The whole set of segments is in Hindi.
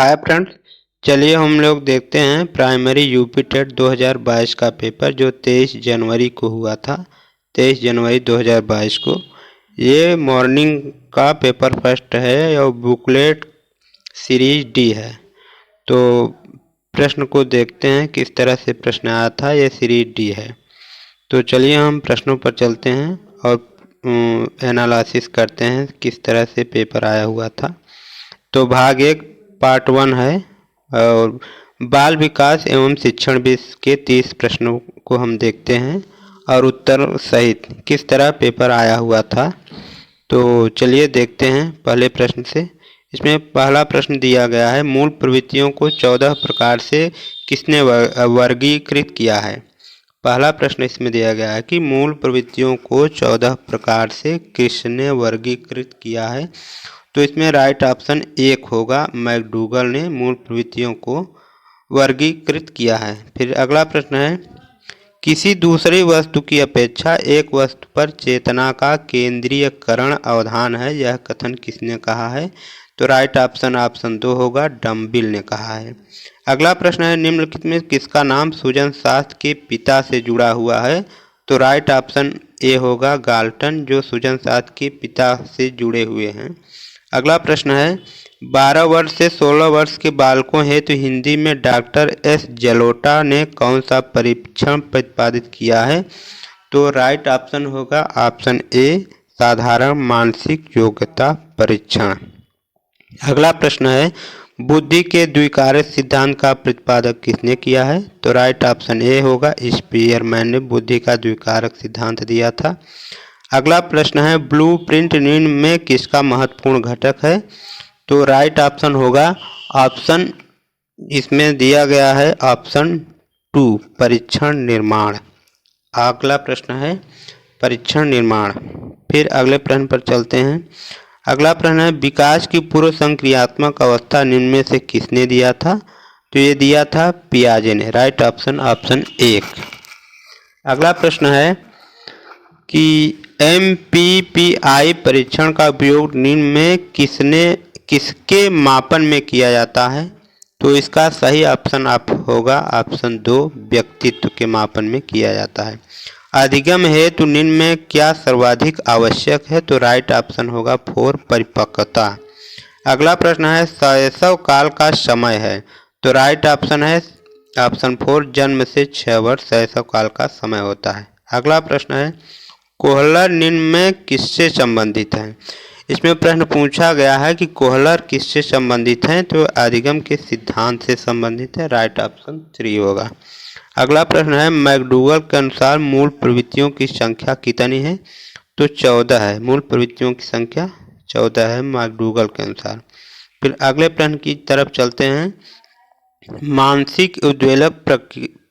हाय फ्रेंड्स, चलिए हम लोग देखते हैं प्राइमरी यूपी टेट 2022 का पेपर जो 23 जनवरी को हुआ था। 23 जनवरी 2022 को ये मॉर्निंग का पेपर फर्स्ट है और बुकलेट सीरीज डी है। तो प्रश्न को देखते हैं किस तरह से प्रश्न आया था। ये सीरीज डी है। तो चलिए हम प्रश्नों पर चलते हैं और एनालिसिस करते हैं किस तरह से पेपर आया हुआ था। तो भाग 1 पार्ट 1 है और बाल विकास एवं शिक्षण विषय के 30 प्रश्नों को हम देखते हैं और उत्तर सहित किस तरह पेपर आया हुआ था। तो चलिए देखते हैं पहले प्रश्न से। इसमें पहला प्रश्न दिया गया है, मूल प्रवृत्तियों को 14 प्रकार से किसने वर्गीकृत किया है। पहला प्रश्न इसमें दिया गया है कि मूल प्रवृत्तियों को 14 प्रकार से किसने वर्गीकृत किया है। तो इसमें राइट ऑप्शन 1 होगा, मैकडूगल ने मूल प्रवृत्तियों को वर्गीकृत किया है। फिर अगला प्रश्न है, किसी दूसरी वस्तु की अपेक्षा एक वस्तु पर चेतना का केंद्रीयकरण अवधान है, यह कथन किसने कहा है। तो राइट ऑप्शन 2 होगा, डम्बिल ने कहा है। अगला प्रश्न है, निम्नलिखित में किसका नाम सूजन शास्त्र के पिता से जुड़ा हुआ है। तो राइट ऑप्शन ए होगा, गाल्टन, जो सूजन शास्त्र के पिता से जुड़े हुए हैं। अगला प्रश्न है, 12 वर्ष से 16 वर्ष के बालकों हेतु हिंदी में डॉक्टर एस जलोटा ने कौन सा परीक्षण प्रतिपादित किया है। तो राइट ऑप्शन होगा ऑप्शन ए, साधारण मानसिक योग्यता परीक्षण। अगला प्रश्न है, बुद्धि के द्विकारक सिद्धांत का प्रतिपादक किसने किया है। तो राइट ऑप्शन ए होगा, स्पीयरमैन ने बुद्धि का द्विकारक सिद्धांत दिया था। अगला प्रश्न है, ब्लूप्रिंट निम्न में किसका महत्वपूर्ण घटक है। तो राइट ऑप्शन होगा ऑप्शन, इसमें दिया गया है ऑप्शन 2, परीक्षण निर्माण। अगला प्रश्न है परीक्षण निर्माण। फिर अगले प्रश्न पर चलते हैं। अगला प्रश्न है, विकास की पूर्व संक्रियात्मक अवस्था निम्न में से किसने दिया था। तो ये दिया था पियाजे ने। Right option 1। अगला प्रश्न है कि MPPI परीक्षण का उपयोग निम्न में किसके मापन में किया जाता है। तो इसका सही ऑप्शन होगा ऑप्शन 2, व्यक्तित्व के मापन में किया जाता है। अधिगम हेतु निम्न में क्या सर्वाधिक आवश्यक है। तो राइट ऑप्शन होगा 4, परिपक्वता। अगला प्रश्न है, शैशव काल का समय है। तो राइट ऑप्शन है ऑप्शन 4, जन्म से 6 वर्ष शैशव काल का समय होता है। अगला प्रश्न है, कोहलर निम्न में किससे संबंधित है। इसमें प्रश्न पूछा गया है कि कोहलर किससे संबंधित हैं। तो अधिगम के सिद्धांत से संबंधित है। राइट ऑप्शन 3 होगा। अगला प्रश्न है, मैकडूगल के अनुसार मूल प्रवृत्तियों की संख्या कितनी है। तो 14 है, मूल प्रवृत्तियों की संख्या 14 है मैकडूगल के अनुसार। फिर अगले प्रश्न की तरफ चलते हैं, मानसिक उद्वेलक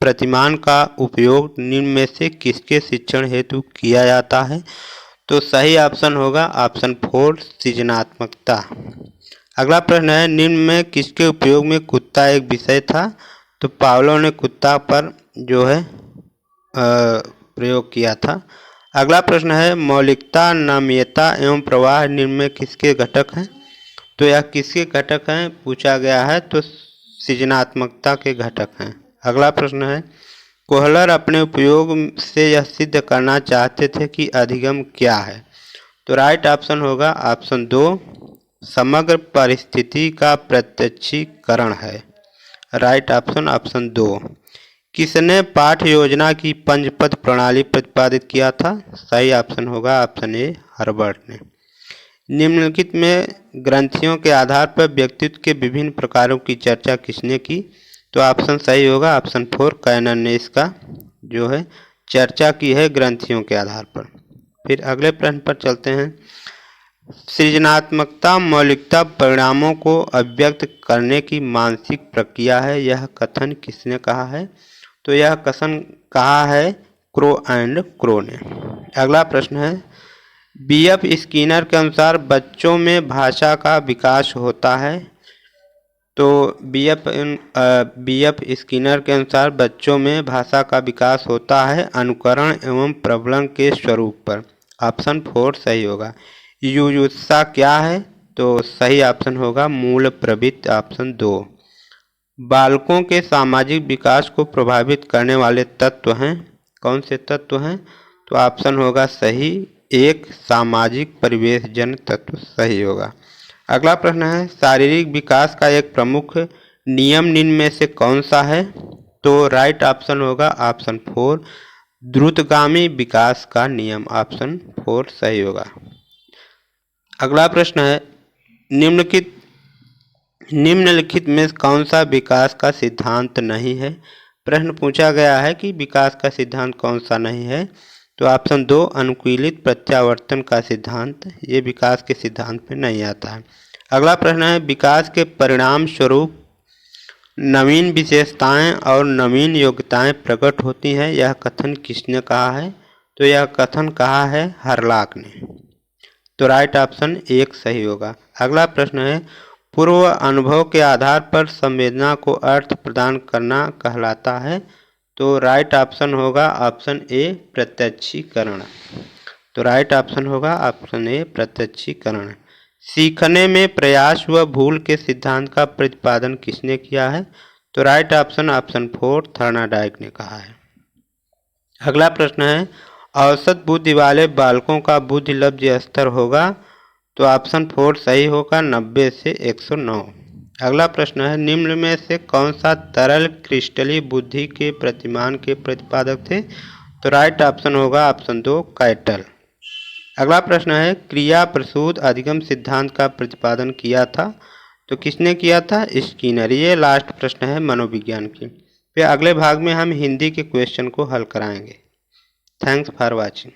प्रतिमान का उपयोग निम्न में से किसके शिक्षण हेतु किया जाता है। तो सही ऑप्शन होगा ऑप्शन 4, सृजनात्मकता। अगला प्रश्न है, निम्न में किसके उपयोग में कुत्ता एक विषय था। तो पावलो ने कुत्ता पर जो है प्रयोग किया था। अगला प्रश्न है, मौलिकता, नामीयता एवं प्रवाह निम्न में किसके घटक हैं। तो यह किसके घटक हैं पूछा गया है। तो सृजनात्मकता के घटक हैं। अगला प्रश्न है, कोहलर अपने उपयोग से यह सिद्ध करना चाहते थे कि अधिगम क्या है। तो राइट ऑप्शन होगा ऑप्शन 2, समग्र परिस्थिति का प्रत्यक्षीकरण है। Right option 2। किसने पाठ्य योजना की पंचपद प्रणाली प्रतिपादित किया था। सही ऑप्शन होगा ऑप्शन ए, हर्बर्ट ने। निम्नलिखित में ग्रंथियों के आधार पर व्यक्तित्व के विभिन्न प्रकारों की चर्चा किसने की। तो ऑप्शन सही होगा ऑप्शन 4, कैनन ने इसका जो है चर्चा की है ग्रंथियों के आधार पर। फिर अगले प्रश्न पर चलते हैं, सृजनात्मकता मौलिकता परिणामों को अभिव्यक्त करने की मानसिक प्रक्रिया है, यह कथन किसने कहा है। तो यह कथन कहा है क्रो ने। अगला प्रश्न है, BF स्किनर के अनुसार बच्चों में भाषा का विकास होता है। तो BF स्किनर के अनुसार बच्चों में भाषा का विकास होता है अनुकरण एवं प्रबलन के स्वरूप पर। ऑप्शन 4 सही होगा। युयुत्सा क्या है। तो सही ऑप्शन होगा मूल प्रवृत्ति, ऑप्शन 2। बालकों के सामाजिक विकास को प्रभावित करने वाले तत्व हैं, कौन से तत्व हैं? तो ऑप्शन होगा सही 1 सामाजिक परिवेशजन्य तत्व सही होगा। अगला प्रश्न है शारीरिक विकास का एक प्रमुख नियम निम्न में से कौन सा है? तो राइट ऑप्शन होगा ऑप्शन 4 द्रुतगामी विकास का नियम, ऑप्शन 4 सही होगा। अगला प्रश्न है निम्नलिखित में कौन सा विकास का सिद्धांत नहीं है? प्रश्न पूछा गया है कि विकास का सिद्धांत कौन सा नहीं है? तो ऑप्शन 2 अनुकूलित प्रत्यावर्तन का सिद्धांत, ये विकास के सिद्धांत में नहीं आता है। अगला प्रश्न है विकास के परिणाम स्वरूप नवीन विशेषताएं और नवीन योग्यताएं प्रकट होती हैं, यह कथन किसने कहा है? तो यह कथन कहा है हरलाक ने। तो राइट ऑप्शन 1 सही होगा। अगला प्रश्न है पूर्व अनुभव के आधार पर संवेदना को अर्थ प्रदान करना कहलाता है। तो राइट ऑप्शन होगा ऑप्शन ए प्रत्यक्षीकरण। तो राइट ऑप्शन होगा ऑप्शन ए प्रत्यक्षीकरण। सीखने में प्रयास व भूल के सिद्धांत का प्रतिपादन किसने किया है? तो राइट ऑप्शन ऑप्शन 4 थर्नाडाइक ने कहा है। अगला प्रश्न है औसत बुद्धि वाले बालकों का बुद्धि लब्धि स्तर होगा। तो ऑप्शन 4 सही होगा 90 से 109। अगला प्रश्न है निम्न में से कौन सा तरल क्रिस्टलीय बुद्धि के प्रतिमान के प्रतिपादक थे? तो राइट ऑप्शन होगा ऑप्शन 2 कैटल। अगला प्रश्न है क्रिया प्रसूत अधिगम सिद्धांत का प्रतिपादन किया था, तो किसने किया था? स्किनर। ये लास्ट प्रश्न है मनोविज्ञान की। फिर अगले भाग में हम हिंदी के क्वेश्चन को हल कराएंगे। Thanks for watching.